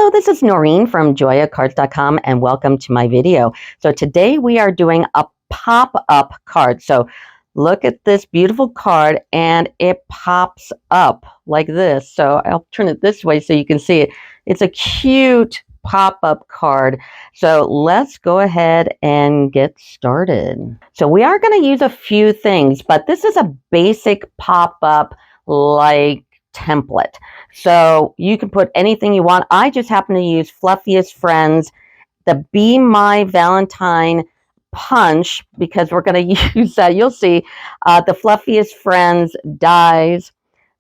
Hello, this is Noreen from joyacards.com and welcome to my video. So today we are doing a pop-up card. So look at this beautiful card and it pops up like this. So I'll turn it this way so you can see it. It's a cute pop-up card. So let's go ahead and get started. So we are going to use a few things, but this is a basic pop-up like template. So you can put anything you want. I just happen to use Fluffiest Friends, the Be My Valentine punch, because we're going to use that. You'll see the Fluffiest Friends dies.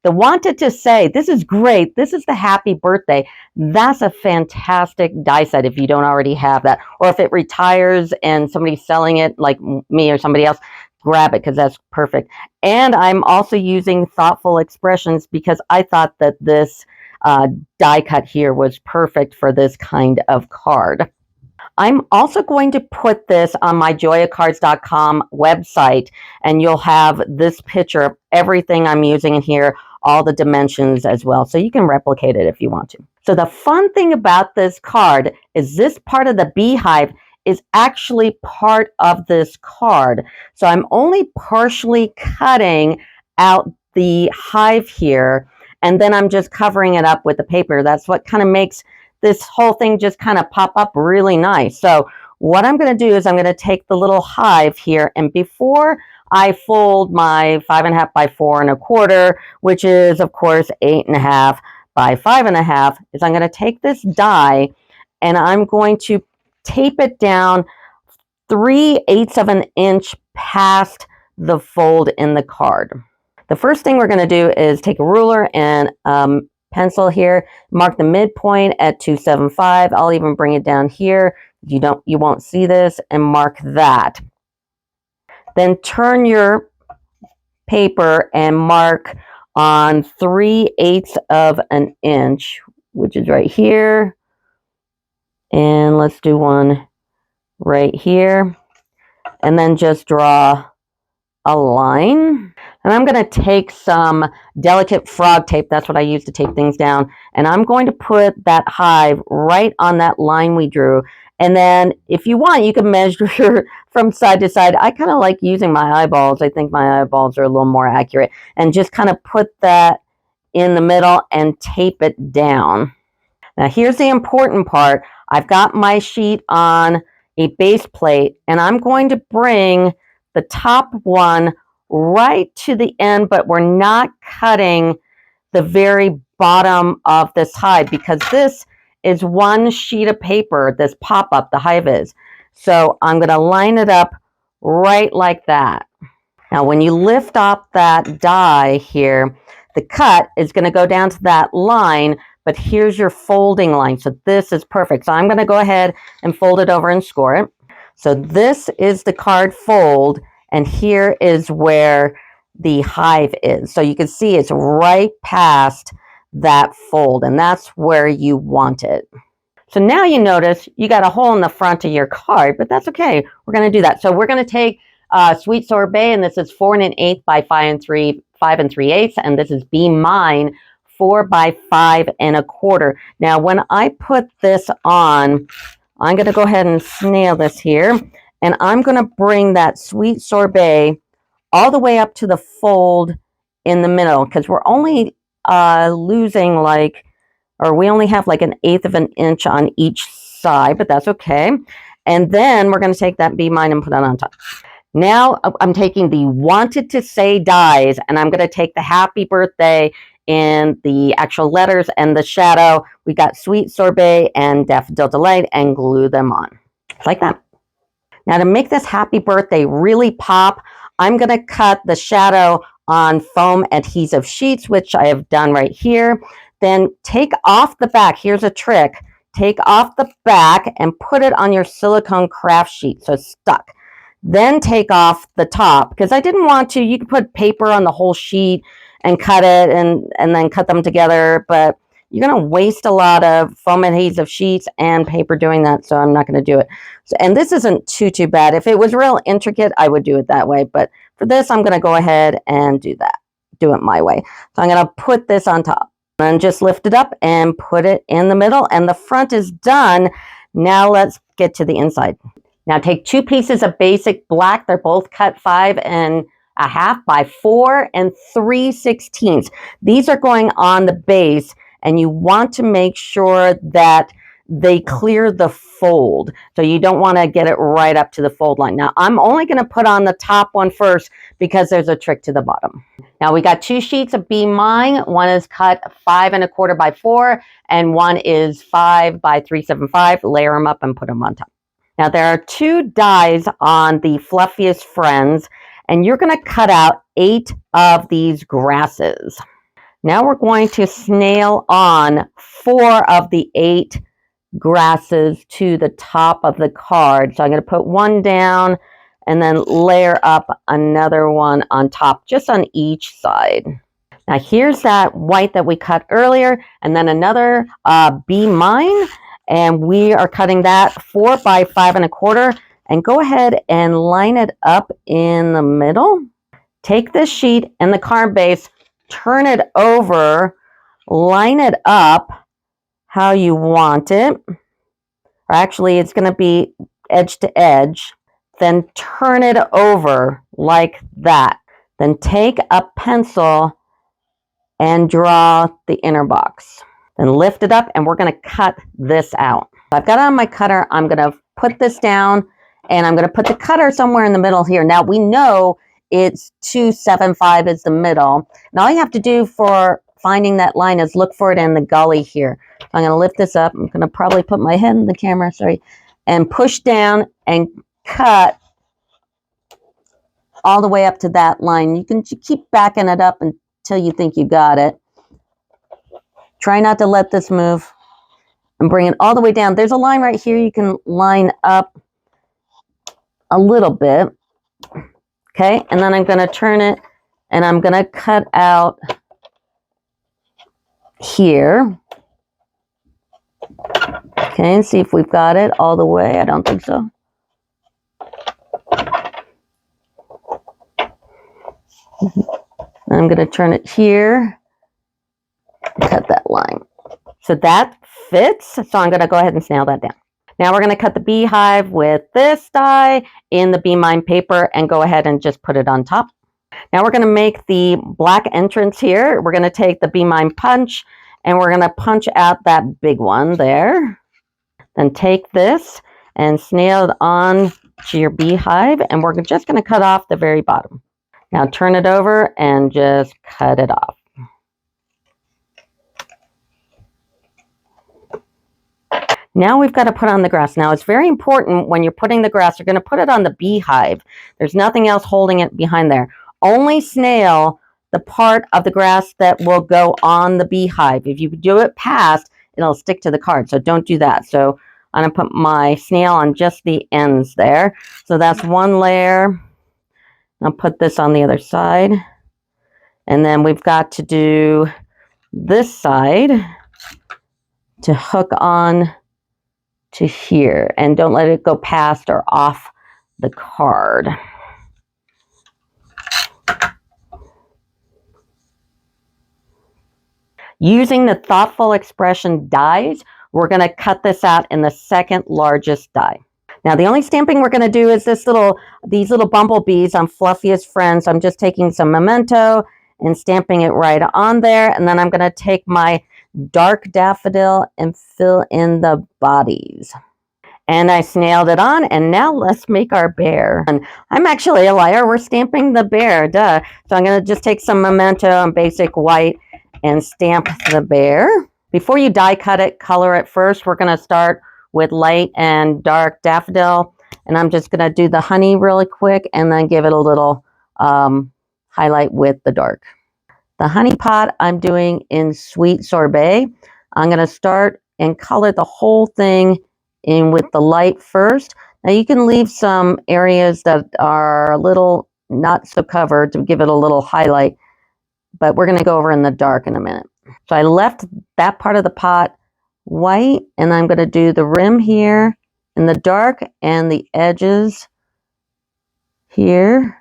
The Wanted to Say, this is great. This is the happy birthday. That's a fantastic die set if you don't already have that. Or if it retires and somebody's selling it, like me or somebody else, grab it because that's perfect. And I'm also using Thoughtful Expressions because I thought that this die cut here was perfect for this kind of card. I'm also going to put this on my joyacards.com website, and you'll have this picture of everything I'm using in here, all the dimensions as well, so you can replicate it if you want to. So the fun thing about this card is this part of the beehive is actually part of this card. So I'm only partially cutting out the hive here, and then I'm just covering it up with the paper. That's what kind of makes this whole thing just kind of pop up really nice. So what I'm going to do is I'm going to take the little hive here, and before I fold my 5.5 by 4 1/4, which is of course 8.5 by 5.5, is I'm going to take this die and I'm going to tape it down 3/8 of an inch past the fold in the card. The first thing we're going to do is take a ruler and pencil here, mark the midpoint at 275. I'll even bring it down here. You won't see this, and mark that. Then turn your paper and mark on 3/8 of an inch, which is right here. And let's do one right here. And then just draw a line. And I'm going to take some delicate frog tape. That's what I use to tape things down. And I'm going to put that hive right on that line we drew. And then if you want, you can measure from side to side. I kind of like using my eyeballs. I think my eyeballs are a little more accurate. And just kind of put that in the middle and tape it down. Now here's the important part. I've got my sheet on a base plate, and I'm going to bring the top one right to the end, but we're not cutting the very bottom of this hive because this is one sheet of paper, this pop-up, the hive is. So I'm going to line it up right like that. Now when you lift up that die here, the cut is going to go down to that line, but here's your folding line. So this is perfect. So I'm going to go ahead and fold it over and score it. So this is the card fold, and here is where the hive is. So you can see it's right past that fold, and that's where you want it. So now you notice you got a hole in the front of your card, but that's okay. We're going to do that. So we're going to take Sweet Sorbet, and this is 4 1/8 by 5 3/8, and this is Be Mine 4 by 5 1/4. Now when I put this on, I'm going to go ahead and snail this here, and I'm going to bring that Sweet Sorbet all the way up to the fold in the middle, because we're only losing we only have like 1/8 of an inch on each side, but that's okay. And then we're going to take that Be Mine and put it on top. Now I'm taking the Wanted to Say dies, and I'm going to take the happy birthday in the actual letters and the shadow. We got Sweet Sorbet and Daffodil Delight, and glue them on like that. Now to make this happy birthday really pop, I'm going to cut the shadow on foam adhesive sheets, which I have done right here. Then take off the back. Here's a trick. Take off the back and put it on your silicone craft sheet so it's stuck. Then take off the top, because I didn't want to. You could put paper on the whole sheet and cut it and then cut them together, but you're going to waste a lot of foam adhesive sheets and paper doing that, so I'm not going to do it. So, and this isn't too bad. If it was real intricate, I would do it that way, but for this, I'm going to go ahead and do it my way. So I'm going to put this on top. Then just lift it up and put it in the middle, and the front is done. Now let's get to the inside. Now take 2 pieces of basic black. They're both cut 5.5 by 4 3/16. These are going on the base, and you want to make sure that they clear the fold. So you don't want to get it right up to the fold line. Now I'm only going to put on the top one first because there's a trick to the bottom. Now we got 2 sheets of Be Mine. One is cut 5.25 by 4 and one is 5 by 3/75. Layer them up and put them on top. Now there are 2 dies on the Fluffiest Friends, and you're going to cut out 8 of these grasses. Now we're going to snail on 4 of the 8 grasses to the top of the card. So I'm going to put one down and then layer up another one on top, just on each side. Now here's that white that we cut earlier, and then another Be Mine, and we are cutting that 4 by 5.25, and go ahead and line it up in the middle. Take this sheet and the card base, turn it over, line it up how you want it. Or actually, it's going to be edge to edge. Then turn it over like that. Then take a pencil and draw the inner box. Then lift it up, and we're going to cut this out. I've got it on my cutter. I'm going to put this down, and I'm going to put the cutter somewhere in the middle here. Now we know it's 275 is the middle. And all you have to do for finding that line is look for it in the gully here. So I'm going to lift this up. I'm going to probably put my head in the camera, sorry, and push down and cut all the way up to that line. You can keep backing it up until you think you got it. Try not to let this move, and bring it all the way down. There's a line right here. You can line up a little bit. Okay, and then I'm going to turn it, and I'm going to cut out here. Okay, and see if we've got it all the way. I don't think so. I'm going to turn it here, cut that line. So that fits. So I'm going to go ahead and snail that down. Now we're going to cut the beehive with this die in the Be Mine paper and go ahead and just put it on top. Now we're going to make the black entrance here. We're going to take the Be Mine punch, and we're going to punch out that big one there. Then take this and snail it on to your beehive, and we're just going to cut off the very bottom. Now turn it over and just cut it off. Now we've got to put on the grass. Now it's very important when you're putting the grass, you're going to put it on the beehive. There's nothing else holding it behind there. Only snail the part of the grass that will go on the beehive. If you do it past, it'll stick to the card. So don't do that. So I'm going to put my snail on just the ends there. So that's one layer. I'll put this on the other side. And then we've got to do this side to hook on to here, and don't let it go past or off the card. Using the Thoughtful Expression dies, we're going to cut this out in the second largest die. Now the only stamping we're going to do is these little bumblebees on Fluffiest Friends. I'm just taking some Memento and stamping it right on there, and then I'm going to take my dark daffodil and fill in the bodies. And I snailed it on, and now let's make our bear. And I'm actually a liar. We're stamping the bear, duh. So I'm going to just take some Memento and basic white and stamp the bear. Before you die cut it, color it first. We're going to start with light and dark daffodil, and I'm just going to do the honey really quick and then give it a little highlight with the dark. The honey pot I'm doing in Sweet Sorbet. I'm going to start and color the whole thing in with the light first. Now you can leave some areas that are a little not so covered to give it a little highlight, but we're going to go over in the dark in a minute. So I left that part of the pot white, and I'm going to do the rim here in the dark and the edges here.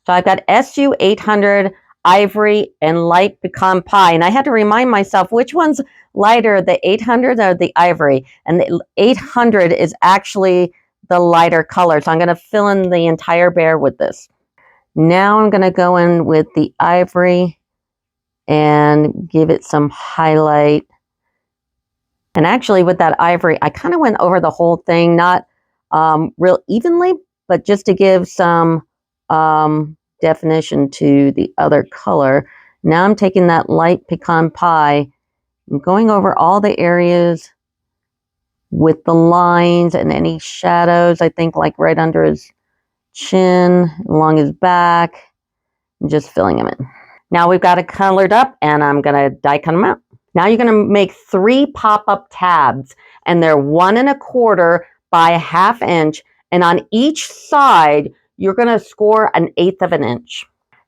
So I've got SU 800 ivory, and light pecan pie. And I had to remind myself which one's lighter, the 800 or the ivory. And the 800 is actually the lighter color. So I'm going to fill in the entire bear with this. Now I'm going to go in with the ivory and give it some highlight. And actually with that ivory, I kind of went over the whole thing, not real evenly, but just to give some definition to the other color. Now I'm taking that light pecan pie and going over all the areas with the lines and any shadows, I think like right under his chin, along his back, and just filling them in. Now we've got it colored up and I'm going to die cut them out. Now you're going to make 3 pop-up tabs and they're 1 1/4 by 1/2 inch. And on each side, you're going to score 1/8 of an inch.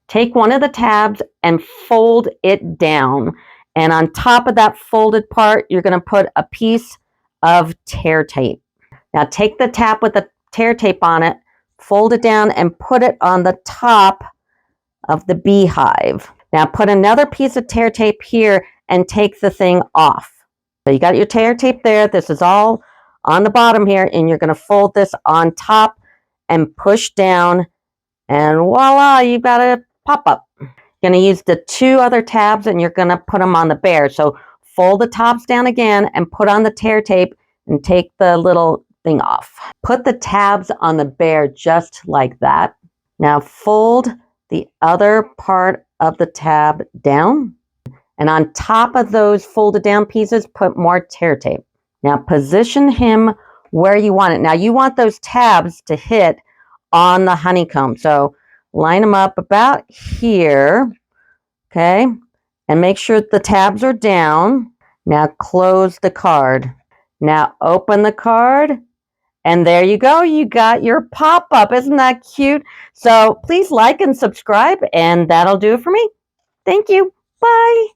Take one of the tabs and fold it down. And on top of that folded part, you're going to put a piece of tear tape. Now take the tab with the tear tape on it, fold it down and put it on the top of the beehive. Now put another piece of tear tape here and take the thing off. So you got your tear tape there. This is all on the bottom here, and you're going to fold this on top and push down, and voila, you've got a pop-up. You're going to use the 2 other tabs and you're going to put them on the bear. So fold the tops down again and put on the tear tape and take the little thing off. Put the tabs on the bear just like that. Now fold the other part of the tab down, and on top of those folded down pieces, put more tear tape. Now position him where you want it. Now you want those tabs to hit on the honeycomb. So line them up about here, okay? And make sure the tabs are down. Now close the card. Now open the card. And there you go. You got your pop-up. Isn't that cute? So please like and subscribe, and that'll do it for me. Thank you. Bye.